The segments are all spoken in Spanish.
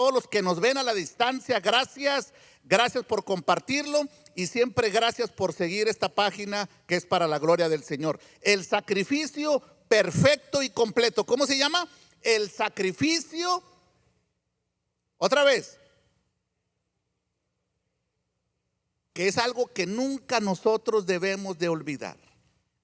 todos los que nos ven a la distancia, gracias, gracias por compartirlo y siempre gracias por seguir esta página que es para la gloria del Señor. El sacrificio perfecto y completo. ¿Cómo se llama? El sacrificio. Otra vez. Que es algo que nunca nosotros debemos de olvidar.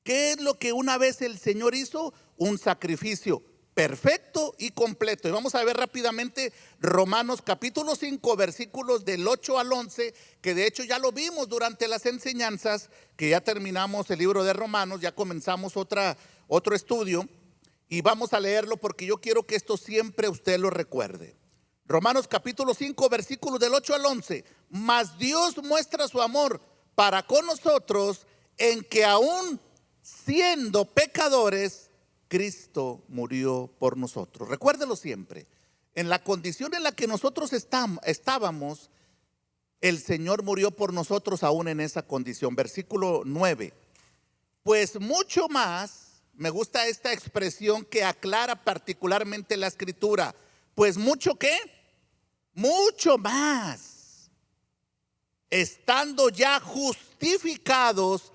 ¿Qué es lo que una vez el Señor hizo? Un sacrificio perfecto y completo. Y vamos a ver rápidamente Romanos capítulo 5, versículos del 8 al 11, que de hecho ya lo vimos durante las enseñanzas, que ya terminamos el libro de Romanos, ya comenzamos otro estudio, y vamos a leerlo porque yo quiero que esto siempre usted lo recuerde. Romanos capítulo 5, versículos del 8 al 11. Mas Dios muestra su amor para con nosotros en que aún siendo pecadores, Cristo murió por nosotros. Recuérdelo siempre. En la condición en la que nosotros estábamos, el Señor murió por nosotros aún en esa condición. Versículo 9. Pues mucho más, me gusta esta expresión que aclara particularmente la Escritura. Pues mucho ¿qué? Mucho más. Estando ya justificados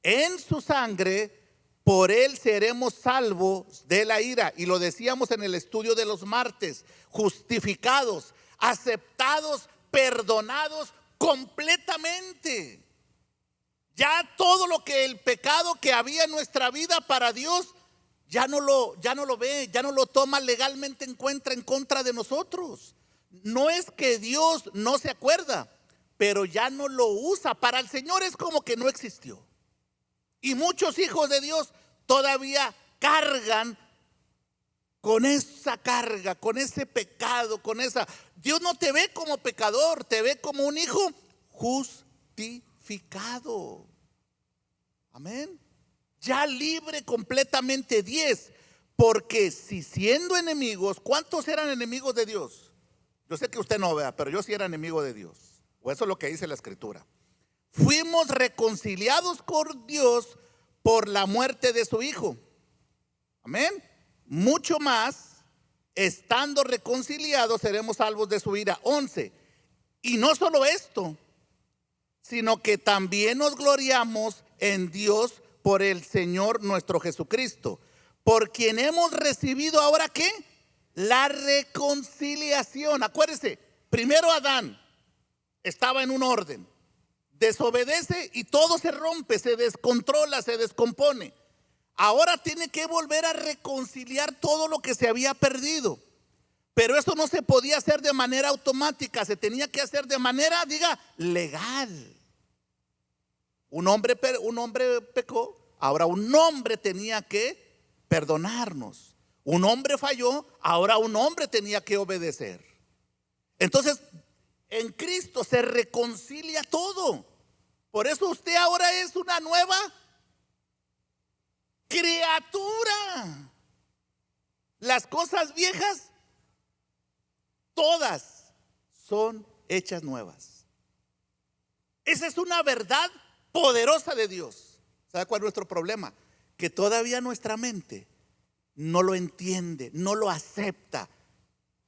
en su sangre, por él seremos salvos de la ira. Y lo decíamos en el estudio de los martes. Justificados, aceptados, perdonados completamente. Ya todo lo que el pecado que había en nuestra vida para Dios ya no lo ve, ya no lo toma legalmente en cuenta en contra de nosotros. No es que Dios no se acuerda, pero ya no lo usa. Para el Señor es como que no existió. Y muchos hijos de Dios todavía cargan con esa carga, con ese pecado, con esa. Dios no te ve como pecador, te ve como un hijo justificado. Amén. Ya libre completamente. 10. Porque si siendo enemigos, ¿cuántos eran enemigos de Dios? Yo sé que usted no vea, pero yo sí era enemigo de Dios. O eso es lo que dice la Escritura. Fuimos reconciliados con Dios por la muerte de su Hijo. Amén. Mucho más, estando reconciliados, seremos salvos de su ira. 11. Y no solo esto, sino que también nos gloriamos en Dios por el Señor nuestro Jesucristo, por quien hemos recibido ahora ¿qué? La reconciliación. Acuérdese, primero Adán estaba en un orden. Desobedece y todo se rompe, se descontrola, se descompone. Ahora tiene que volver a reconciliar todo lo que se había perdido. Pero eso no se podía hacer de manera automática, se tenía que hacer de manera, diga, legal. Un hombre pecó, ahora un hombre tenía que perdonarnos. Un hombre falló, ahora un hombre tenía que obedecer. Entonces, en Cristo se reconcilia todo. Por eso usted ahora es una nueva criatura. Las cosas viejas, todas son hechas nuevas. Esa es una verdad poderosa de Dios. ¿Sabe cuál es nuestro problema? Que todavía nuestra mente no lo entiende, no lo acepta.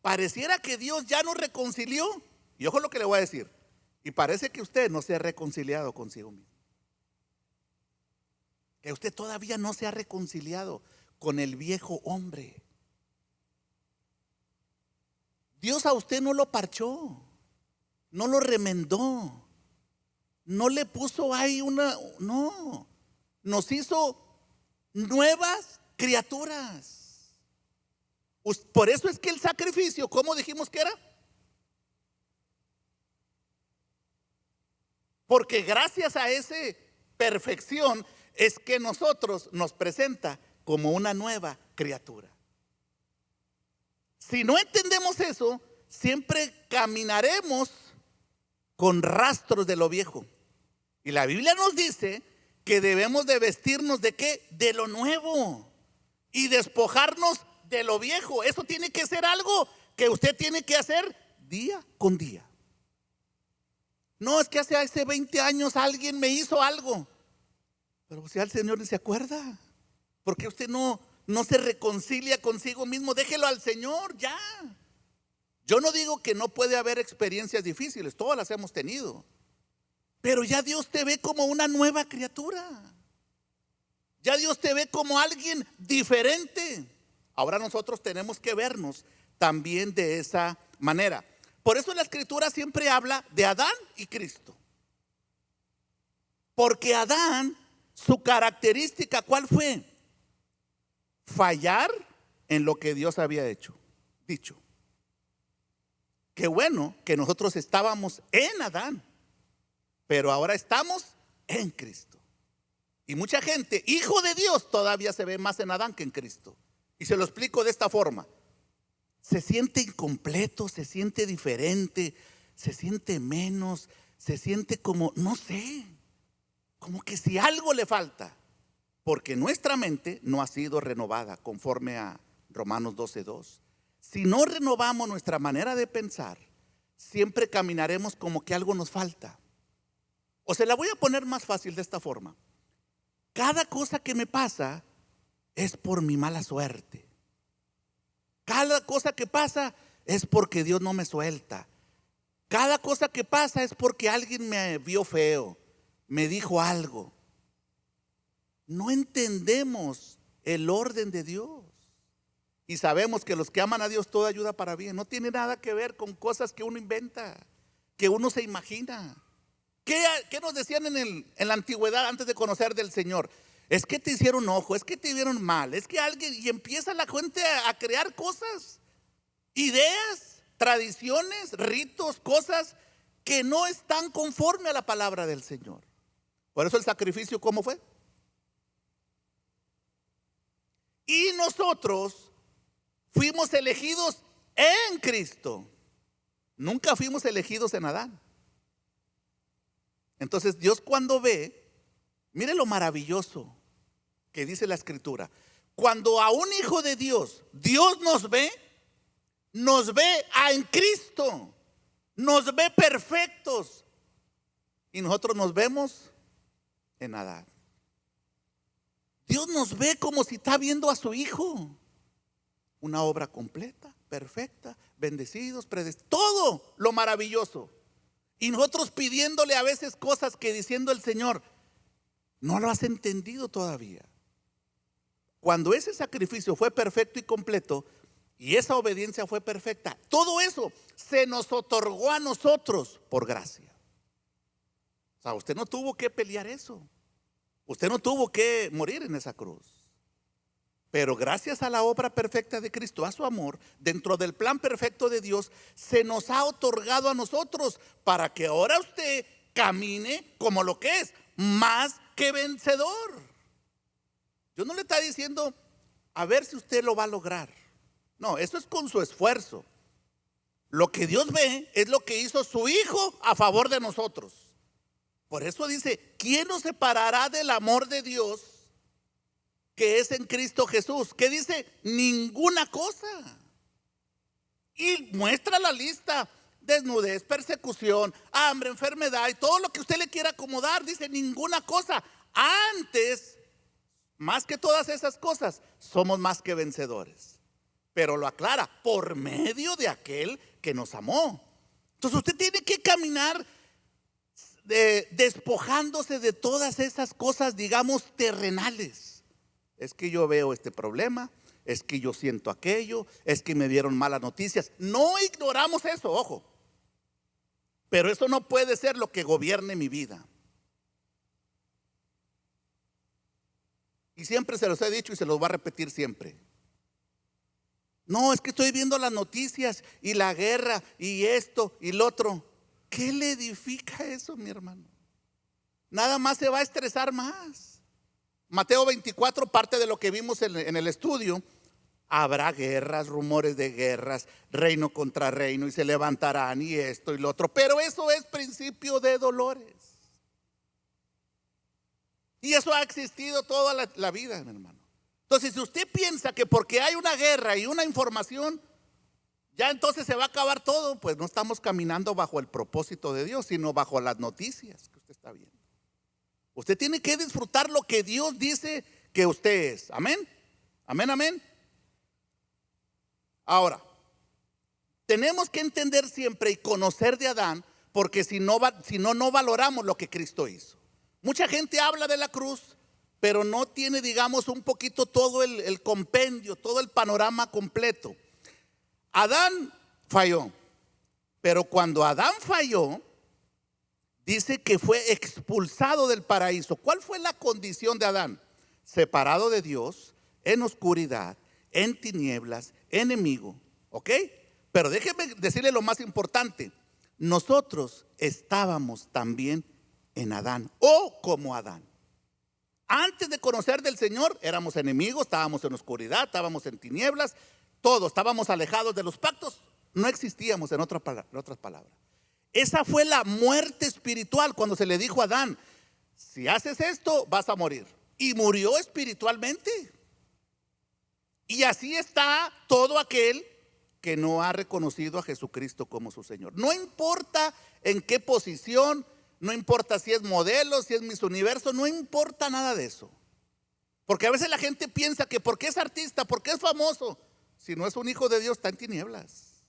Pareciera que Dios ya nos reconcilió. Y ojo lo que le voy a decir. Y parece que usted no se ha reconciliado consigo mismo. Que usted todavía no se ha reconciliado con el viejo hombre. Dios a usted no lo parchó, no lo remendó, no le puso ahí no, nos hizo nuevas criaturas. Por eso es que el sacrificio, ¿cómo dijimos que era? Porque gracias a esa perfección es que nosotros nos presenta como una nueva criatura. Si no entendemos eso, siempre caminaremos con rastros de lo viejo. Y la Biblia nos dice que debemos de vestirnos ¿de qué? De lo nuevo y despojarnos de lo viejo. Eso tiene que ser algo que usted tiene que hacer día con día. No, es que hace 20 años alguien me hizo algo. Pero si al Señor ni se acuerda. ¿Por qué usted no se reconcilia consigo mismo? Déjelo al Señor ya. Yo no digo que no puede haber experiencias difíciles, todas las hemos tenido. Pero ya Dios te ve como una nueva criatura. Ya Dios te ve como alguien diferente. Ahora nosotros tenemos que vernos también de esa manera. Por eso la Escritura siempre habla de Adán y Cristo. Porque Adán, su característica, ¿cuál fue? Fallar en lo que Dios había dicho. Qué bueno que nosotros estábamos en Adán, pero ahora estamos en Cristo. Y mucha gente, hijo de Dios, todavía se ve más en Adán que en Cristo. Y se lo explico de esta forma. Se siente incompleto, se siente diferente, se siente menos, se siente como, no sé, como que si algo le falta. Porque nuestra mente no ha sido renovada conforme a Romanos 12:2. Si no renovamos nuestra manera de pensar, siempre caminaremos como que algo nos falta. O se la voy a poner más fácil de esta forma. Cada cosa que me pasa es por mi mala suerte. Cada cosa que pasa es porque Dios no me suelta. Cada cosa que pasa es porque alguien me vio feo, me dijo algo. No entendemos el orden de Dios. Y sabemos que los que aman a Dios todo ayuda para bien. No tiene nada que ver con cosas que uno inventa, que uno se imagina. ¿Qué nos decían en la antigüedad antes de conocer del Señor? Es que te hicieron ojo, es que te vieron mal, es que alguien, y empieza la gente a crear cosas, ideas, tradiciones, ritos, cosas que no están conforme a la palabra del Señor. Por eso el sacrificio, ¿cómo fue? Y nosotros fuimos elegidos en Cristo. Nunca fuimos elegidos en Adán. Entonces Dios cuando ve, mire lo maravilloso que dice la Escritura. Cuando a un hijo de Dios, Dios nos ve en Cristo, nos ve perfectos y nosotros nos vemos en Adán. Dios nos ve como si está viendo a su hijo, una obra completa, perfecta, bendecidos, todo lo maravilloso. Y nosotros pidiéndole a veces cosas que diciendo el Señor, no lo has entendido todavía. Cuando ese sacrificio fue perfecto y completo y esa obediencia fue perfecta, todo eso se nos otorgó a nosotros por gracia. O sea, usted no tuvo que pelear eso. Usted no tuvo que morir en esa cruz. Pero gracias a la obra perfecta de Cristo, a su amor, dentro del plan perfecto de Dios, se nos ha otorgado a nosotros para que ahora usted camine como lo que es, más que vencedor. Yo no le está diciendo a ver si usted lo va a lograr. No, eso es con su esfuerzo. Lo que Dios ve es lo que hizo su Hijo a favor de nosotros. Por eso dice, ¿quién nos separará del amor de Dios que es en Cristo Jesús? ¿Qué dice? Ninguna cosa. Y muestra la lista: desnudez, persecución, hambre, enfermedad y todo lo que usted le quiera acomodar. Dice ninguna cosa. Antes, más que todas esas cosas, somos más que vencedores. Pero lo aclara, por medio de aquel que nos amó. Entonces usted tiene que caminar despojándose de todas esas cosas, digamos, terrenales. Es que yo veo este problema, es que yo siento aquello, es que me dieron malas noticias. No ignoramos eso, ojo. Pero eso no puede ser lo que gobierne mi vida. Y siempre se los he dicho y se los voy a repetir siempre. No, es que estoy viendo las noticias y la guerra y esto y lo otro. ¿Qué le edifica eso, mi hermano? Nada más se va a estresar más. Mateo 24, parte de lo que vimos en el estudio. Habrá guerras, rumores de guerras, reino contra reino, y se levantarán y esto y lo otro. Pero eso es principio de dolores. Y eso ha existido toda la vida, mi hermano. Entonces, si usted piensa que porque hay una guerra y una información, ya entonces se va a acabar todo, pues no estamos caminando bajo el propósito de Dios, sino bajo las noticias que usted está viendo. Usted tiene que disfrutar lo que Dios dice que usted es. Amén, amén, amén. Ahora, Tenemos que entender siempre y conocer de Adán, porque si no, no valoramos lo que Cristo hizo. Mucha gente habla de la cruz, pero no tiene, digamos, un poquito todo el compendio, todo el panorama completo. Adán falló, pero cuando Adán falló, dice que fue expulsado del paraíso. ¿Cuál fue la condición de Adán? Separado de Dios, en oscuridad, en tinieblas, enemigo. ¿Ok? Pero déjeme decirle lo más importante. Nosotros estábamos también en Adán, o como Adán. Antes de conocer del Señor, éramos enemigos, estábamos en oscuridad, estábamos en tinieblas, todos estábamos alejados de los pactos, no existíamos, en otras palabras. Esa fue la muerte espiritual cuando se le dijo a Adán: si haces esto, vas a morir. Y murió espiritualmente. Y así está todo aquel que no ha reconocido a Jesucristo como su Señor. No importa en qué posición, no importa si es modelo, si es Miss Universo, no importa nada de eso. Porque a veces la gente piensa que porque es artista, porque es famoso, si no es un hijo de Dios, está en tinieblas,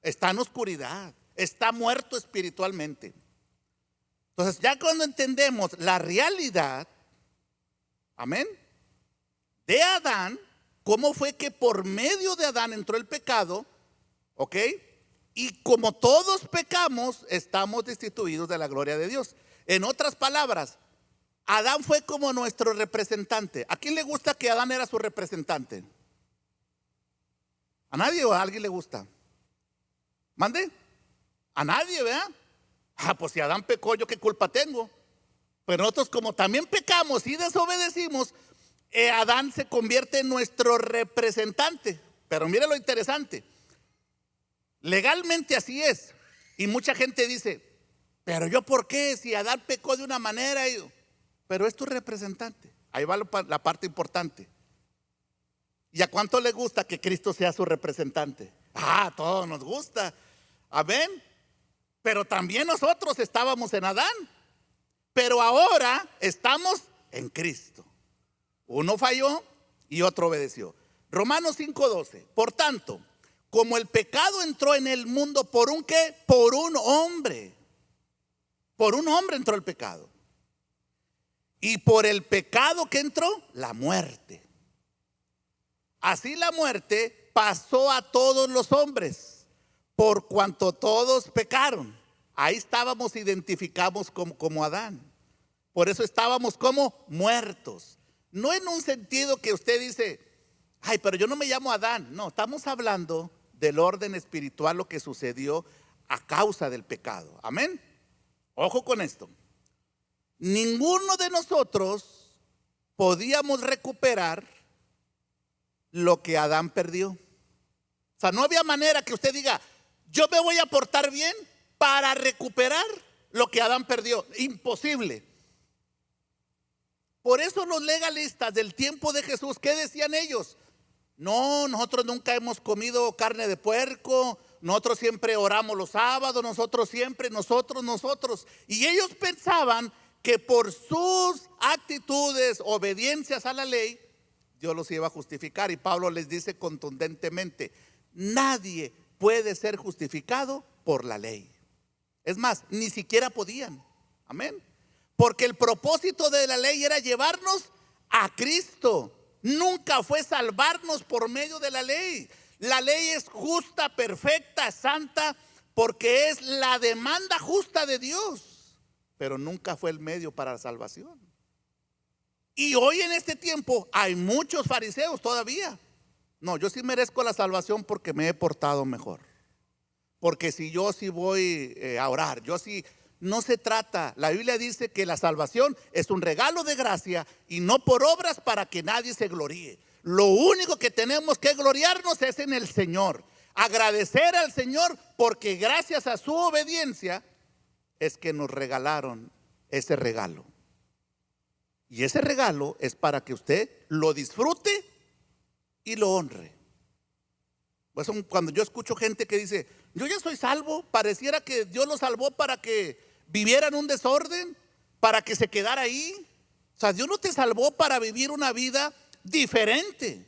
está en oscuridad, está muerto espiritualmente. Entonces, ya cuando entendemos la realidad, amén, de Adán, cómo fue que por medio de Adán entró el pecado, ¿ok? Y como todos pecamos, estamos destituidos de la gloria de Dios. En otras palabras, Adán fue como nuestro representante. ¿A quién le gusta que Adán era su representante? ¿A nadie o a alguien le gusta? ¿Mande? A nadie, ¿verdad? Pues si Adán pecó, ¿yo qué culpa tengo? Pero nosotros, como también pecamos y desobedecimos, Adán se convierte en nuestro representante. Pero mire lo interesante, legalmente así es. Y mucha gente dice: pero yo, ¿por qué? Si Adán pecó de una manera. Pero es tu representante. Ahí va la parte importante. ¿Y a cuánto le gusta que Cristo sea su representante? A todos nos gusta. Amén. Pero también nosotros estábamos en Adán, pero ahora estamos en Cristo. Uno falló y otro obedeció. Romanos 5:12. Por tanto, como el pecado entró en el mundo por un ¿qué? Por un hombre. Por un hombre entró el pecado. Y por el pecado que entró, la muerte. Así la muerte pasó a todos los hombres, por cuanto todos pecaron. Ahí estábamos identificados como Adán. Por eso estábamos como muertos. No en un sentido que usted dice: ay, pero yo no me llamo Adán. No, estamos hablando del orden espiritual, lo que sucedió a causa del pecado. Amén. Ojo con esto. Ninguno de nosotros podíamos recuperar lo que Adán perdió. O sea, no había manera que usted diga: yo me voy a portar bien para recuperar lo que Adán perdió. Imposible. Por eso los legalistas del tiempo de Jesús, ¿qué decían ellos? No, nosotros nunca hemos comido carne de puerco, nosotros siempre oramos los sábados, nosotros. Y ellos pensaban que por sus actitudes, obediencias a la ley, Dios los iba a justificar. Y Pablo les dice contundentemente: nadie puede ser justificado por la ley. Es más, ni siquiera podían. Amén. Porque el propósito de la ley era llevarnos a Cristo. Nunca fue salvarnos por medio de la ley. La ley es justa, perfecta, santa, porque es la demanda justa de Dios. Pero nunca fue el medio para la salvación. Y hoy en este tiempo hay muchos fariseos todavía. No, yo sí merezco la salvación porque me he portado mejor. Porque si yo sí voy a orar, yo sí. No se trata, la Biblia dice que la salvación es un regalo de gracia y no por obras para que nadie se gloríe. Lo único que tenemos que gloriarnos es en el Señor. Agradecer al Señor porque gracias a su obediencia es que nos regalaron ese regalo. Y ese regalo es para que usted lo disfrute y lo honre. Pues cuando yo escucho gente que dice: yo ya soy salvo, pareciera que Dios lo salvó para que viviera en un desorden, para que se quedara ahí. O sea, Dios no te salvó para vivir una vida diferente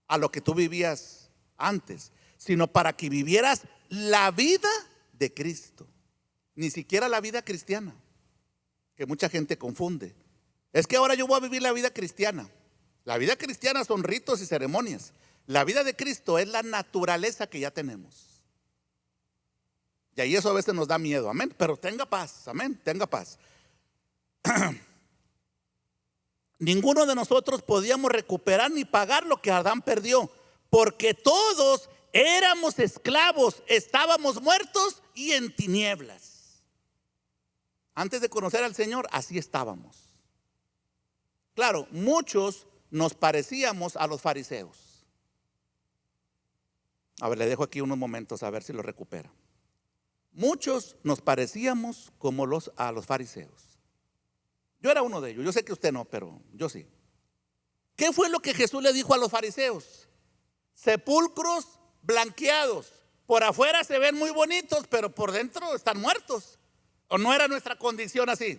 a lo que tú vivías antes, sino para que vivieras la vida de Cristo. Ni siquiera la vida cristiana, que mucha gente confunde. Es que ahora yo voy a vivir la vida cristiana. La vida cristiana son ritos y ceremonias. La vida de Cristo es la naturaleza que ya tenemos. Y ahí eso a veces nos da miedo, amén. Pero tenga paz, amén, tenga paz. Ninguno de nosotros podíamos recuperar ni pagar lo que Adán perdió, porque todos éramos esclavos, estábamos muertos y en tinieblas. Antes de conocer al Señor, así estábamos. Claro, muchos nos parecíamos a los fariseos. A ver, le dejo aquí unos momentos a ver si lo recupera. Muchos nos parecíamos como a los fariseos. Yo era uno de ellos, yo sé que usted no, pero yo sí. ¿Qué fue lo que Jesús le dijo a los fariseos? Sepulcros blanqueados, por afuera se ven muy bonitos, pero por dentro están muertos. ¿O no era nuestra condición así?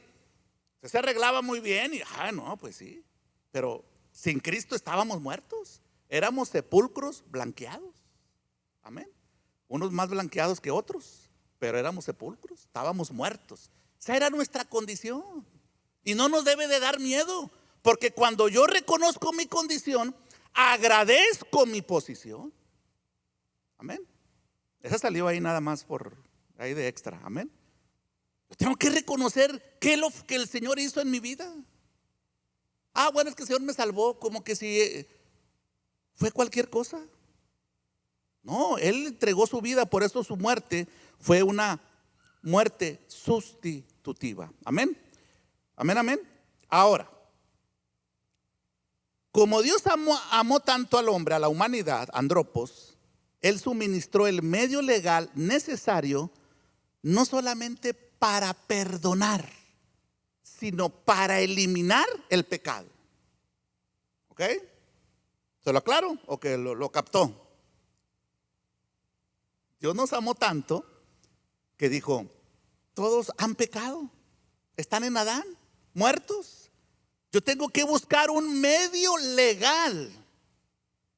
Se arreglaba muy bien y, no, pues sí, pero sin Cristo estábamos muertos. Éramos sepulcros blanqueados, amén. Unos más blanqueados que otros, pero éramos sepulcros, estábamos muertos. Esa era nuestra condición. Y no nos debe de dar miedo, porque cuando yo reconozco mi condición, agradezco mi posición. Amén. Esa salió ahí nada más por ahí de extra, amén. Yo tengo que reconocer qué es lo que el Señor hizo en mi vida. Bueno, es que el Señor me salvó, como que si fue cualquier cosa. No, Él entregó su vida, por eso su muerte fue una muerte sustitutiva. Amén. Amén, amén. Ahora, como Dios amó tanto al hombre, a la humanidad, andropos, Él suministró el medio legal necesario no solamente para perdonar, sino para eliminar el pecado. ¿Ok? ¿Se lo aclaro o que lo captó? Dios nos amó tanto que dijo, todos han pecado, están en Adán, muertos. Yo tengo que buscar un medio legal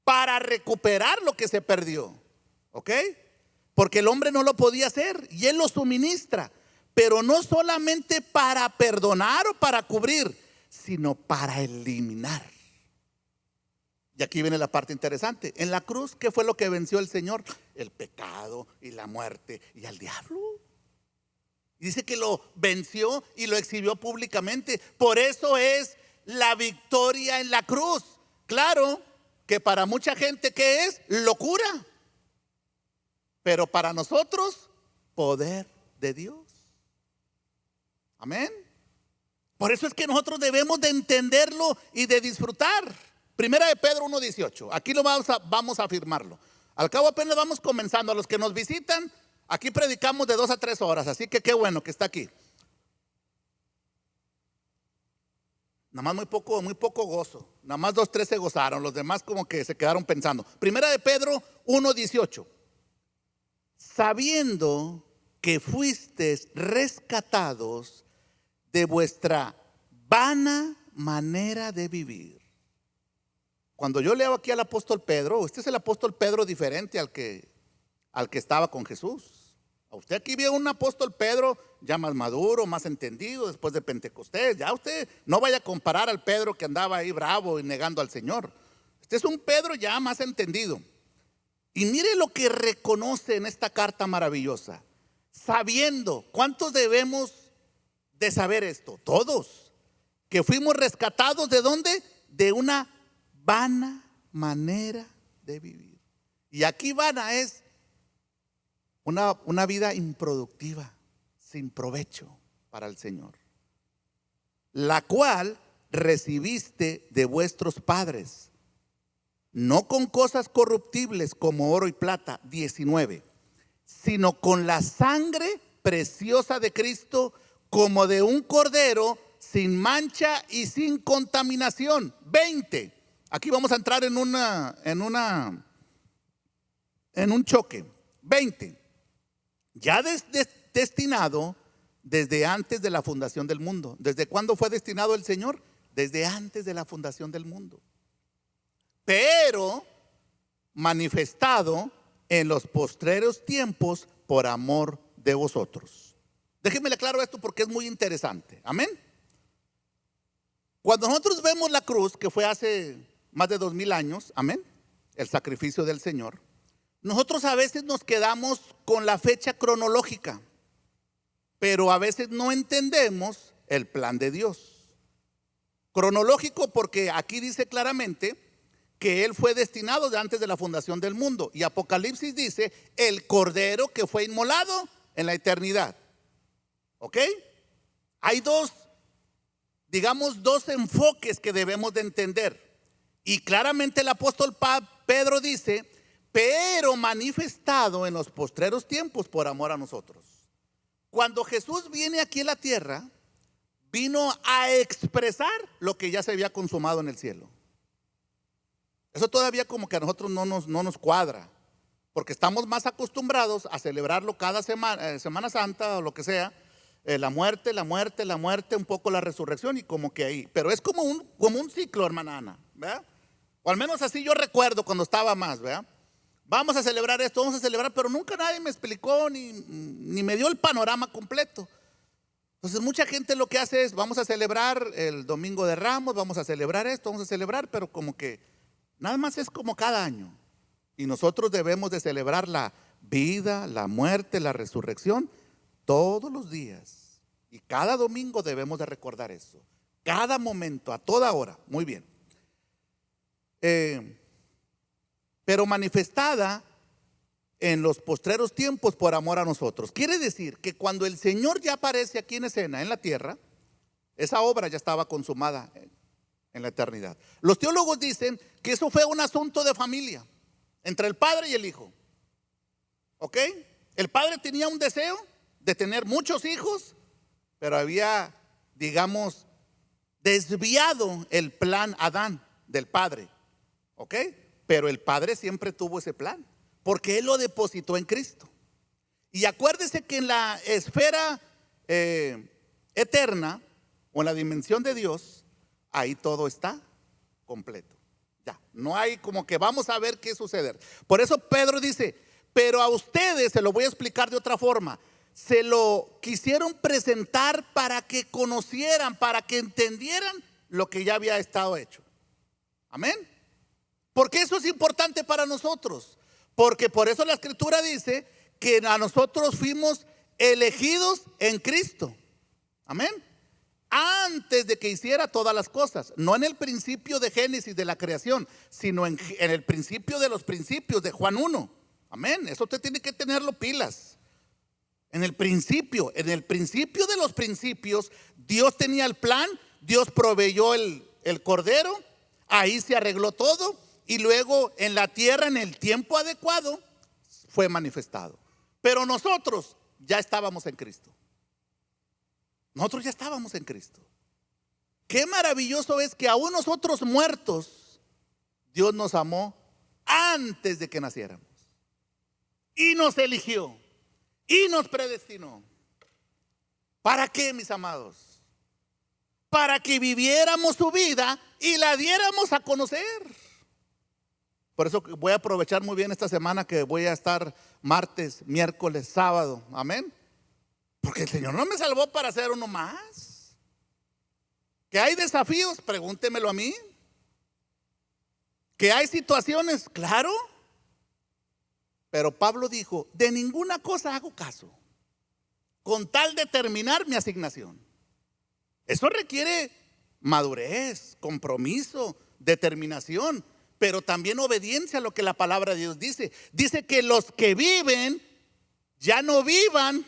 para recuperar lo que se perdió. ¿Ok? Porque el hombre no lo podía hacer y Él lo suministra. Pero no solamente para perdonar o para cubrir, sino para eliminar. Y aquí viene la parte interesante. En la cruz, ¿qué fue lo que venció el Señor? El pecado y la muerte y al diablo. Dice que lo venció y lo exhibió públicamente. Por eso es la victoria en la cruz. Claro que para mucha gente, ¿qué es? Locura. Pero para nosotros, poder de Dios. Amén. Por eso es que nosotros debemos de entenderlo y de disfrutar. Primera de Pedro 1:18. Aquí lo vamos a afirmarlo. Al cabo apenas vamos comenzando. A los que nos visitan, aquí predicamos de 2 a 3 horas. Así que qué bueno que está aquí. Nada más muy poco gozo. Nada más 2, 3 se gozaron. Los demás como que se quedaron pensando. Primera de Pedro 1:18. Sabiendo que fuisteis rescatados de vuestra vana manera de vivir. Cuando yo leo aquí al apóstol Pedro, este es el apóstol Pedro diferente al que estaba con Jesús. A usted aquí vio un apóstol Pedro ya más maduro, más entendido después de Pentecostés. Ya usted no vaya a comparar al Pedro que andaba ahí bravo y negando al Señor. Este es un Pedro ya más entendido. Y mire lo que reconoce en esta carta maravillosa. Sabiendo, ¿cuántos debemos de saber esto? Todos. Que fuimos rescatados ¿de dónde? De una vana manera de vivir. Y aquí vana es una vida improductiva, sin provecho para el Señor, la cual recibiste de vuestros padres, no con cosas corruptibles como oro y plata, 19, sino con la sangre preciosa de Cristo, como de un cordero sin mancha y sin contaminación. 20. Aquí vamos a entrar en un choque. 20. Ya destinado desde antes de la fundación del mundo. ¿Desde cuándo fue destinado el Señor? Desde antes de la fundación del mundo. Pero manifestado en los postreros tiempos por amor de vosotros. Déjenme le aclaro esto porque es muy interesante. Amén. Cuando nosotros vemos la cruz, que fue hace más de 2000 años, amén, el sacrificio del Señor, nosotros a veces nos quedamos con la fecha cronológica, pero a veces no entendemos el plan de Dios. Cronológico porque aquí dice claramente que Él fue destinado de antes de la fundación del mundo. Y Apocalipsis dice, el Cordero que fue inmolado en la eternidad. ¿Ok? Hay dos enfoques que debemos de entender. Y claramente el apóstol Pedro dice, pero manifestado en los postreros tiempos por amor a nosotros. Cuando Jesús viene aquí a la tierra, vino a expresar lo que ya se había consumado en el cielo. Eso todavía como que a nosotros no nos cuadra, porque estamos más acostumbrados a celebrarlo cada semana, Semana Santa o lo que sea, la muerte, un poco la resurrección y como que ahí. Pero es como un ciclo, hermana Ana, ¿verdad? O al menos así yo recuerdo cuando estaba más, ¿verdad? Vamos a celebrar esto, vamos a celebrar, pero nunca nadie me explicó ni me dio el panorama completo. Entonces mucha gente lo que hace es, vamos a celebrar el Domingo de Ramos, vamos a celebrar esto, vamos a celebrar, pero como que nada más es como cada año. Y nosotros debemos de celebrar la vida, la muerte, la resurrección todos los días. Y cada domingo debemos de recordar eso. Cada momento, a toda hora. Muy bien. Pero manifestada en los postreros tiempos por amor a nosotros. Quiere decir que cuando el Señor ya aparece aquí en escena, en la tierra, esa obra ya estaba consumada en la eternidad. Los teólogos dicen que eso fue un asunto de familia entre el Padre y el Hijo. ¿Ok? El Padre tenía un deseo de tener muchos hijos, pero había, digamos, desviado el plan Adán del Padre. ¿Ok? Pero el Padre siempre tuvo ese plan, porque Él lo depositó en Cristo. Y acuérdese que en la esfera eterna, o en la dimensión de Dios, ahí todo está completo. Ya, no hay como que vamos a ver qué suceder. Por eso Pedro dice, pero a ustedes, se lo voy a explicar de otra forma, se lo quisieron presentar para que conocieran, para que entendieran lo que ya había estado hecho. Amén. Porque eso es importante para nosotros. Porque por eso la Escritura dice que a nosotros fuimos elegidos en Cristo. Amén. Antes de que hiciera todas las cosas. No en el principio de Génesis de la creación, sino en el principio de los principios de Juan 1. Amén. Eso usted tiene que tenerlo pilas. En el principio de los principios, Dios tenía el plan, Dios proveyó el cordero, ahí se arregló todo. Y luego en la tierra, en el tiempo adecuado, fue manifestado. Pero nosotros ya estábamos en Cristo. Nosotros ya estábamos en Cristo. Qué maravilloso es que aún nosotros muertos, Dios nos amó antes de que naciéramos. Y nos eligió. Y nos predestinó. ¿Para qué, mis amados? Para que viviéramos su vida y la diéramos a conocer. Por eso voy a aprovechar muy bien esta semana que voy a estar martes, miércoles, sábado. Amén. Porque el Señor no me salvó para ser uno más. Que hay desafíos, pregúntemelo a mí. Que hay situaciones, claro. Pero Pablo dijo, de ninguna cosa hago caso, con tal de terminar mi asignación. Eso requiere madurez, compromiso, determinación, pero también obediencia a lo que la palabra de Dios dice. Dice que los que viven ya no vivan.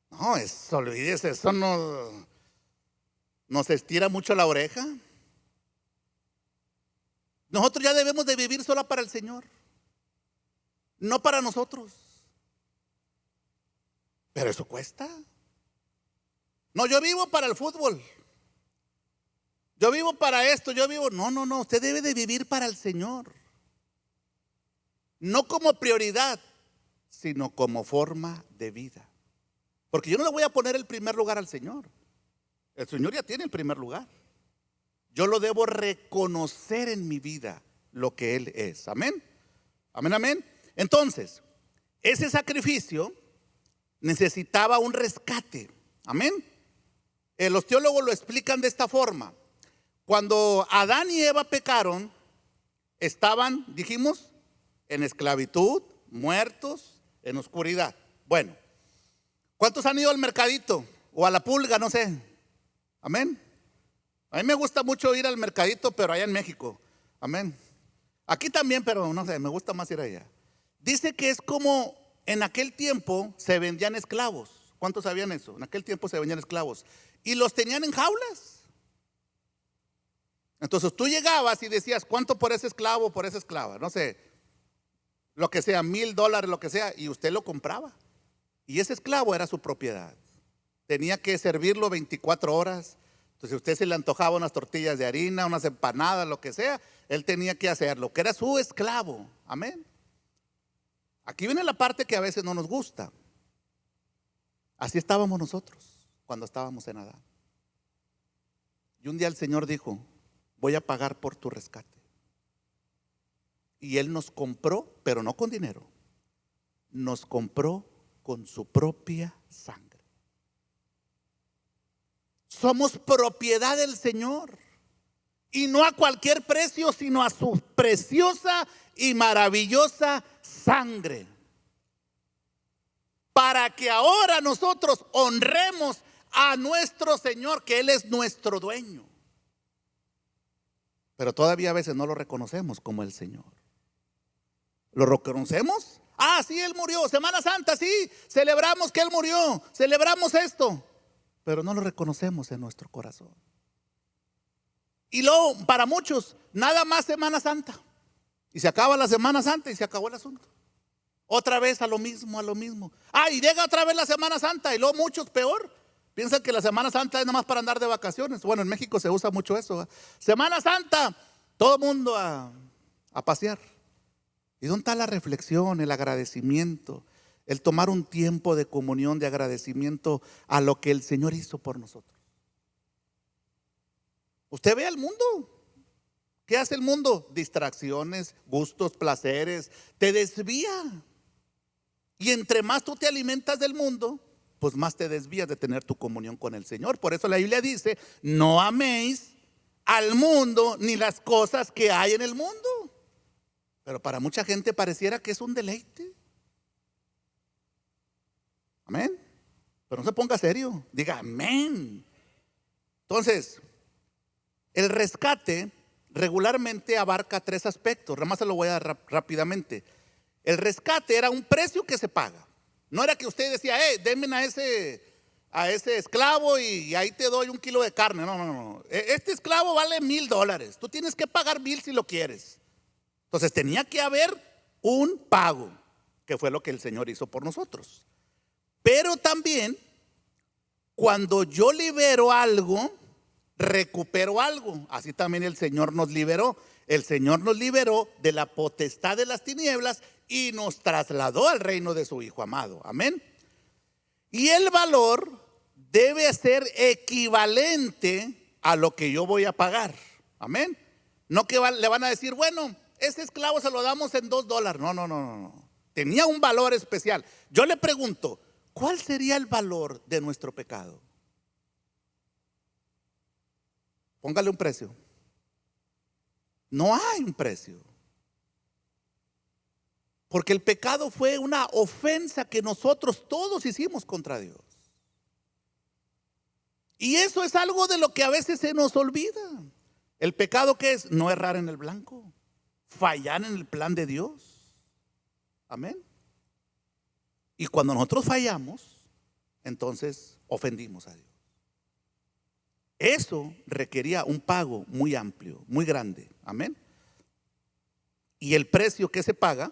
No, eso, olvídese, eso no nos estira mucho la oreja. Nosotros ya debemos de vivir solo para el Señor, no para nosotros. Pero eso cuesta. No, yo vivo para el fútbol. Yo vivo para esto, No, usted debe de vivir para el Señor. No como prioridad, sino como forma de vida. Porque yo no le voy a poner el primer lugar al Señor. El Señor ya tiene el primer lugar. Yo lo debo reconocer en mi vida lo que Él es. Amén. Amén, amén. Entonces, ese sacrificio necesitaba un rescate. Amén. Los teólogos lo explican de esta forma. Cuando Adán y Eva pecaron, estaban, dijimos, en esclavitud, muertos, en oscuridad. Bueno, ¿cuántos han ido al mercadito o a la pulga? No sé. Amén. A mí me gusta mucho ir al mercadito, pero allá en México. Amén. Aquí también, pero no sé, me gusta más ir allá. Dice que es como en aquel tiempo se vendían esclavos. ¿Cuántos sabían eso? En aquel tiempo se vendían esclavos y los tenían en jaulas. Entonces tú llegabas y decías, ¿cuánto por ese esclavo, por esa esclava? No sé, lo que sea, $1,000, lo que sea, y usted lo compraba. Y ese esclavo era su propiedad. Tenía que servirlo 24 horas. Entonces, si a usted se le antojaba unas tortillas de harina, unas empanadas, lo que sea, él tenía que hacerlo, que era su esclavo. Amén. Aquí viene la parte que a veces no nos gusta. Así estábamos nosotros cuando estábamos en Adán. Y un día el Señor dijo, voy a pagar por tu rescate. Y Él nos compró, pero no con dinero. Nos compró con su propia sangre. Somos propiedad del Señor. Y no a cualquier precio, sino a su preciosa y maravillosa sangre. Para que ahora nosotros honremos a nuestro Señor, que Él es nuestro dueño. Pero todavía a veces no lo reconocemos como el Señor. ¿Lo reconocemos? Ah, sí, Él murió. Semana Santa, sí, celebramos que Él murió. Celebramos esto. Pero no lo reconocemos en nuestro corazón. Y luego, para muchos, nada más Semana Santa. Y se acaba la Semana Santa y se acabó el asunto. Otra vez a lo mismo, a lo mismo. Ah, y llega otra vez la Semana Santa. Y luego muchos, peor, piensan que la Semana Santa es nada más para andar de vacaciones. Bueno, en México se usa mucho eso. Semana Santa, todo el mundo a pasear. ¿Y dónde está la reflexión, el agradecimiento? El tomar un tiempo de comunión, de agradecimiento a lo que el Señor hizo por nosotros. Usted ve al mundo. ¿Qué hace el mundo? Distracciones, gustos, placeres. Te desvía. Y entre más tú te alimentas del mundo, pues más te desvías de tener tu comunión con el Señor. Por eso la Biblia dice, no améis al mundo ni las cosas que hay en el mundo. Pero para mucha gente pareciera que es un deleite. Amén. Pero no se ponga serio. Diga amén. Entonces, el rescate regularmente abarca 3 aspectos. Nada más se lo voy a dar rápidamente. El rescate era un precio que se paga. No era que usted decía, denme a ese esclavo y ahí te doy 1 kilo de carne. No. Este esclavo vale $1,000. Tú tienes que pagar 1,000 si lo quieres. Entonces tenía que haber un pago, que fue lo que el Señor hizo por nosotros. Pero también, cuando yo libero algo, recupero algo. Así también el Señor nos liberó. El Señor nos liberó de la potestad de las tinieblas y nos trasladó al reino de su Hijo amado. Amén. Y el valor debe ser equivalente a lo que yo voy a pagar. Amén. No que le van a decir, bueno, ese esclavo se lo damos en $2. No. Tenía un valor especial. Yo le pregunto, ¿cuál sería el valor de nuestro pecado? Póngale un precio. No hay un precio. Porque el pecado fue una ofensa que nosotros todos hicimos contra Dios. Y eso es algo de lo que a veces se nos olvida. El pecado, ¿qué es? No errar en el blanco, fallar en el plan de Dios. Amén. Y cuando nosotros fallamos, entonces ofendimos a Dios. Eso requería un pago muy amplio, muy grande. Amén. Y el precio que se paga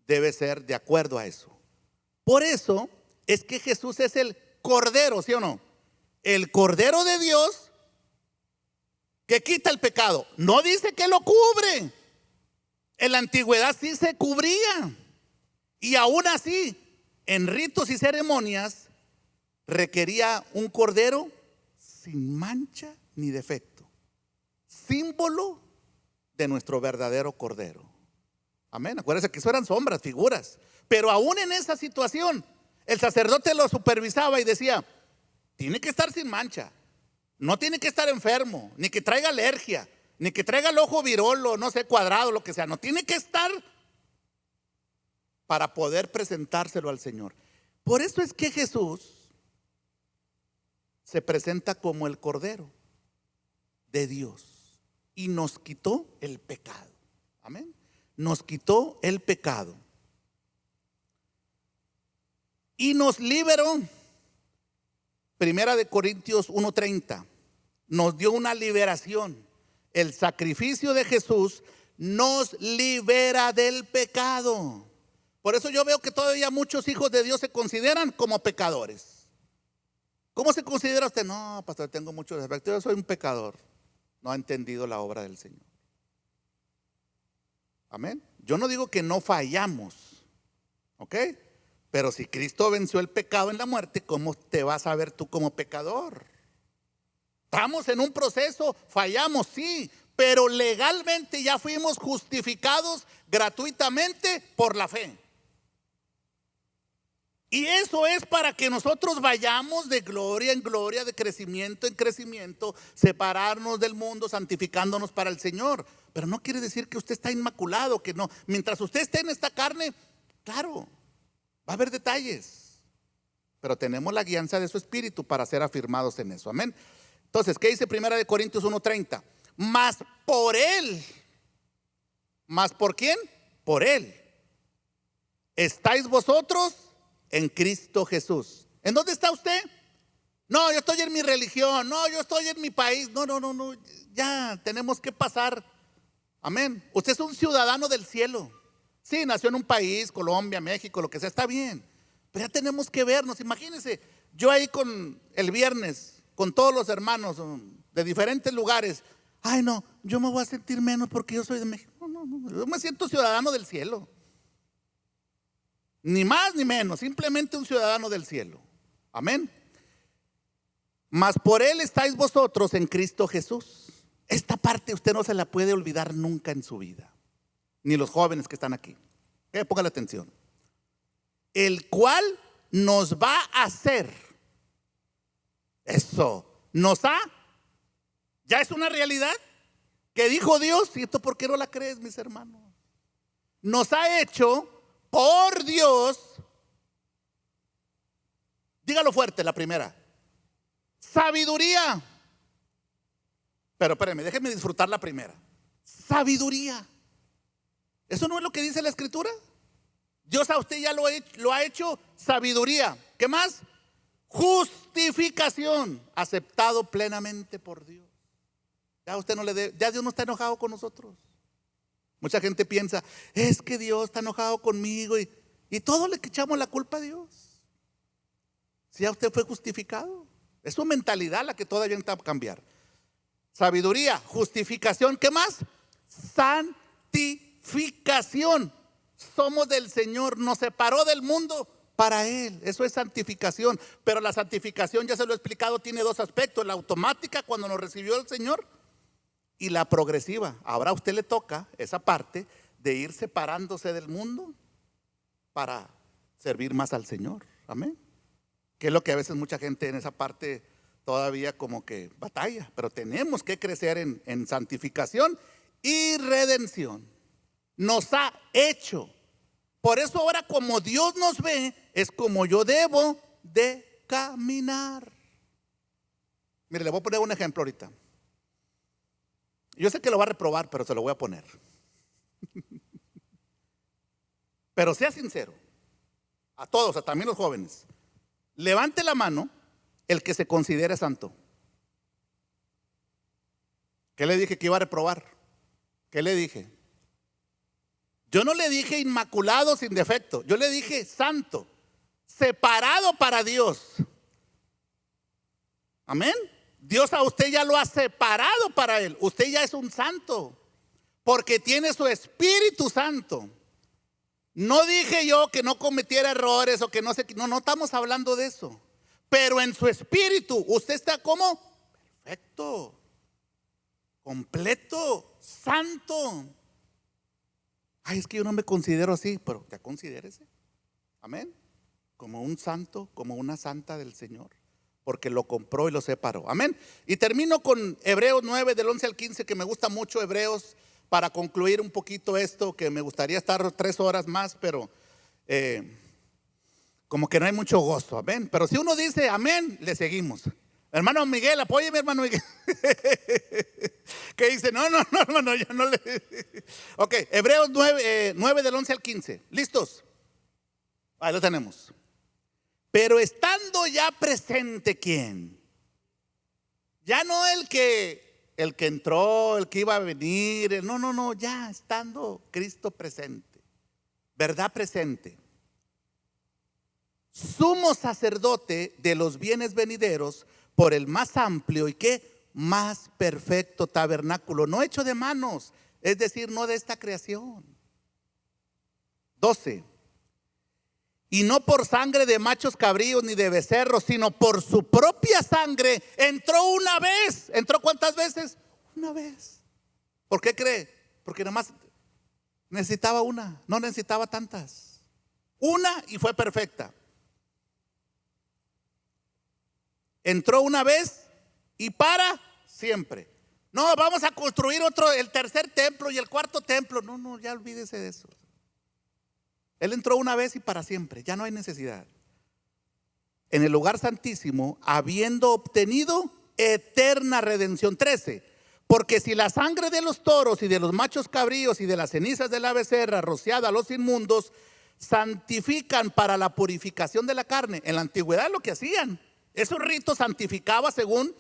debe ser de acuerdo a eso. Por eso es que Jesús es el Cordero, ¿sí o no? El Cordero de Dios que quita el pecado. No dice que lo cubre. En la antigüedad sí se cubría. Y aún así, en ritos y ceremonias, requería un cordero sin mancha ni defecto. Símbolo de nuestro verdadero Cordero. Amén. Acuérdense que eso eran sombras, figuras. Pero aún en esa situación, el sacerdote lo supervisaba y decía: tiene que estar sin mancha, no tiene que estar enfermo, ni que traiga alergia, ni que traiga el ojo virolo, no sé, cuadrado, lo que sea. No tiene que estar para poder presentárselo al Señor. Por eso es que Jesús se presenta como el Cordero de Dios y nos quitó el pecado. Amén. Nos quitó el pecado y nos liberó. Primera de Corintios 1:30 nos dio una liberación. El sacrificio de Jesús nos libera del pecado. Por eso yo veo que todavía muchos hijos de Dios se consideran como pecadores. ¿Cómo se considera usted? No, pastor, tengo muchos defectos, yo soy un pecador. No ha entendido la obra del Señor. Amén. Yo no digo que no fallamos, ¿ok? Pero si Cristo venció el pecado en la muerte, ¿cómo te vas a ver tú como pecador? Estamos en un proceso, fallamos, sí, pero legalmente ya fuimos justificados gratuitamente por la fe. Y eso es para que nosotros vayamos de gloria en gloria, de crecimiento en crecimiento, separarnos del mundo, santificándonos para el Señor. Pero no quiere decir que usted está inmaculado, que no. Mientras usted esté en esta carne, claro, va a haber detalles, pero tenemos la guianza de su Espíritu para ser afirmados en eso. Amén. Entonces, ¿qué dice Primera de Corintios 1:30? Mas por Él. ¿Mas por quién? Por Él. ¿Estáis vosotros? En Cristo Jesús. ¿En dónde está usted? No, yo estoy en mi religión. No, yo estoy en mi país. No. Ya tenemos que pasar. Amén. Usted es un ciudadano del cielo. Sí, nació en un país, Colombia, México, lo que sea, está bien. Pero ya tenemos que vernos. Imagínense, yo ahí con el viernes, con todos los hermanos de diferentes lugares. Ay, no, yo me voy a sentir menos porque yo soy de México. No, yo me siento ciudadano del cielo. Ni más ni menos, simplemente un ciudadano del cielo. Amén. Mas por Él estáis vosotros en Cristo Jesús. Esta parte usted no se la puede olvidar nunca en su vida. Ni los jóvenes que están aquí. Póngale atención. El cual nos va a hacer. Eso. Ya es una realidad que dijo Dios. ¿Y esto por qué no la crees, mis hermanos? Nos ha hecho por Dios. Dígalo fuerte, la primera. Sabiduría. Pero espéreme, déjeme disfrutar la primera. Sabiduría. ¿Eso no es lo que dice la Escritura? Dios a usted ya lo ha hecho sabiduría. ¿Qué más? Justificación. Aceptado plenamente por Dios. Ya Dios no está enojado con nosotros. Mucha gente piensa, es que Dios está enojado conmigo y todo le echamos la culpa a Dios. Si ya usted fue justificado. Es su mentalidad la que todavía necesita cambiar. Sabiduría, justificación, ¿qué más? Santificación. Somos del Señor, nos separó del mundo para Él. Eso es santificación. Pero la santificación, ya se lo he explicado, tiene dos aspectos. La automática, cuando nos recibió el Señor, y la progresiva. Ahora a usted le toca esa parte de ir separándose del mundo para servir más al Señor. Amén. Que es lo que a veces mucha gente en esa parte todavía como que batalla. Pero tenemos que crecer en santificación y redención. Nos ha hecho. Por eso ahora, como Dios nos ve, es como yo debo de caminar. Mire, le voy a poner un ejemplo ahorita. Yo sé que lo va a reprobar, pero se lo voy a poner. Pero sea sincero, a todos, a también los jóvenes. Levante la mano el que se considere santo. ¿Qué le dije que iba a reprobar? ¿Qué le dije? Yo no le dije inmaculado sin defecto. Yo le dije santo, separado para Dios. Amén. Dios a usted ya lo ha separado para Él. Usted ya es un santo porque tiene su Espíritu Santo. No dije yo que no cometiera errores o que no sé. No estamos hablando de eso. Pero en su espíritu usted está como perfecto, completo, santo. Ay, es que yo no me considero así, pero ya considérese. Amén. Como un santo, como una santa del Señor, porque lo compró y lo separó. Amén. Y termino con Hebreos 9 del 11 al 15, que me gusta mucho Hebreos, para concluir un poquito esto, que me gustaría estar 3 horas más, pero como que no hay mucho gozo. Amén. Pero si uno dice amén, le seguimos. Hermano Miguel, apóyeme, hermano Miguel. Que dice, no, hermano, yo no le. Ok, Hebreos 9 del 11 al 15. ¿Listos? Ahí lo tenemos. Pero estando ya presente, ¿quién? Ya no el que entró, el que iba a venir. No, ya estando Cristo presente. ¿Verdad? Presente. Sumo sacerdote de los bienes venideros por el más amplio y ¿qué? Más perfecto tabernáculo, no hecho de manos, es decir, no de esta creación. 12. Y no por sangre de machos cabríos ni de becerros, sino por su propia sangre entró una vez. ¿Entró cuántas veces? Una vez. ¿Por qué cree? Porque nada más necesitaba una, no necesitaba tantas. Una y fue perfecta. Entró una vez y para siempre. No, vamos a construir otro, el tercer templo y el cuarto templo. No, ya olvídese de eso. Él entró una vez y para siempre, ya no hay necesidad. En el lugar santísimo, habiendo obtenido eterna redención. 13. Porque si la sangre de los toros y de los machos cabríos y de las cenizas de la becerra rociada a los inmundos santifican para la purificación de la carne. En la antigüedad lo que hacían, esos ritos santificaba según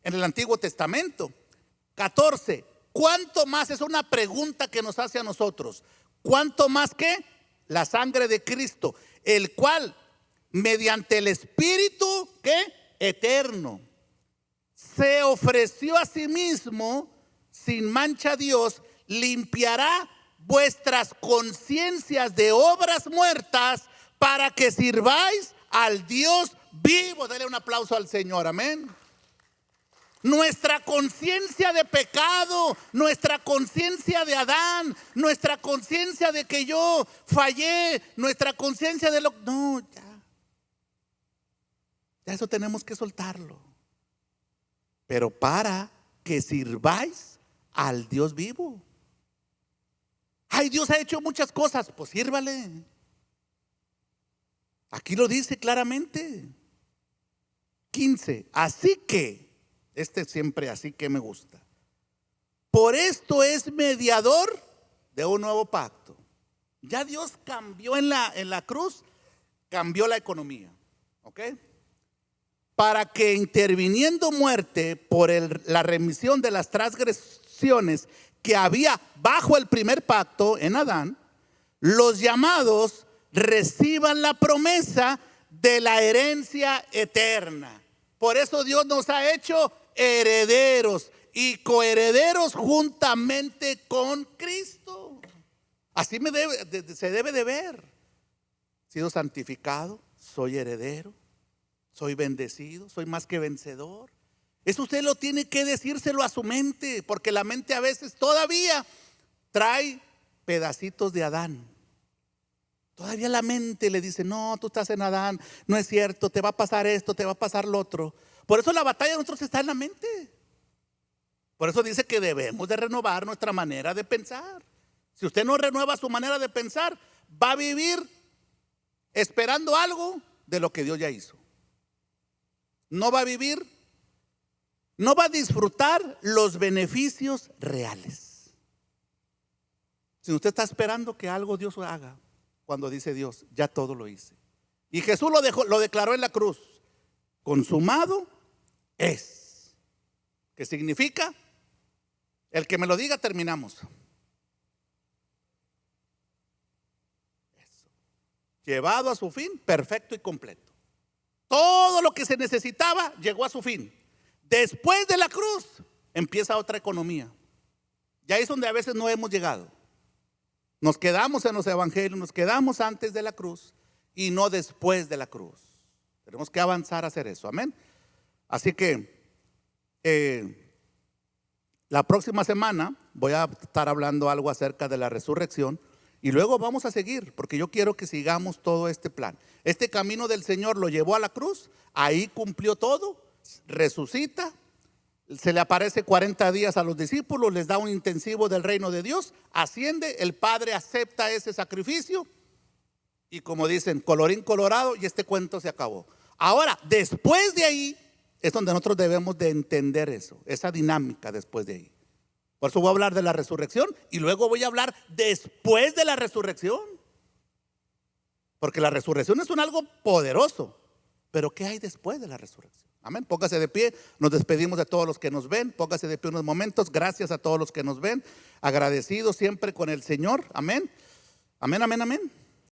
en el Antiguo Testamento. 14. ¿Cuánto más? Es una pregunta que nos hace a nosotros. ¿Cuánto más que? La sangre de Cristo, el cual mediante el Espíritu ¿qué? Eterno se ofreció a sí mismo sin mancha a Dios, limpiará vuestras conciencias de obras muertas para que sirváis al Dios vivo. Dale un aplauso al Señor, amén. Nuestra conciencia de pecado, nuestra conciencia de Adán, nuestra conciencia de que yo fallé, nuestra conciencia de lo... No, ya eso tenemos que soltarlo. Pero para que sirváis al Dios vivo. Ay, Dios ha hecho muchas cosas, pues sírvale. Aquí lo dice claramente. 15. Así que siempre así que me gusta. Por esto es mediador de un nuevo pacto. Ya Dios cambió en la cruz, cambió la economía. ¿Ok? Para que interviniendo muerte por la remisión de las transgresiones que había bajo el primer pacto en Adán, los llamados reciban la promesa de la herencia eterna. Por eso Dios nos ha hecho herederos y coherederos juntamente con Cristo. Así se debe de ver. Sido santificado, soy heredero, soy bendecido, soy más que vencedor. Eso usted lo tiene que decírselo a su mente, porque la mente a veces todavía trae pedacitos de Adán. Todavía la mente le dice, no, tú estás en Adán, no es cierto, te va a pasar esto, te va a pasar lo otro. Por eso la batalla de nosotros está en la mente. Por eso dice que debemos de renovar nuestra manera de pensar. Si usted no renueva su manera de pensar, va a vivir esperando algo de lo que Dios ya hizo. No va a vivir, no va a disfrutar los beneficios reales. Si usted está esperando que algo Dios haga, cuando dice Dios, ya todo lo hice. Y Jesús lo declaró en la cruz. Consumado es. ¿Qué significa? El que me lo diga, terminamos. Eso. Llevado a su fin, perfecto y completo. Todo lo que se necesitaba llegó a su fin. Después de la cruz empieza otra economía. Ya es donde a veces no hemos llegado. Nos quedamos en los evangelios, nos quedamos antes de la cruz y no después de la cruz. Tenemos que avanzar a hacer eso, amén. Así que la próxima semana voy a estar hablando algo acerca de la resurrección Y luego vamos a seguir, porque yo quiero que sigamos todo este plan. Este camino del Señor lo llevó a la cruz, ahí cumplió todo, resucita, se le aparece 40 días a los discípulos, les da un intensivo del reino de Dios, asciende, el Padre acepta ese sacrificio y como dicen, colorín colorado, y este cuento se acabó. Ahora, después de ahí es donde nosotros debemos de entender eso, esa dinámica después de ahí. Por eso voy a hablar de la resurrección y luego voy a hablar después de la resurrección. Porque la resurrección es un algo poderoso. Pero ¿qué hay después de la resurrección? Amén. Póngase de pie. Nos despedimos de todos los que nos ven. Póngase de pie unos momentos. Gracias a todos los que nos ven. Agradecidos siempre con el Señor. Amén. Amén, amén, amén.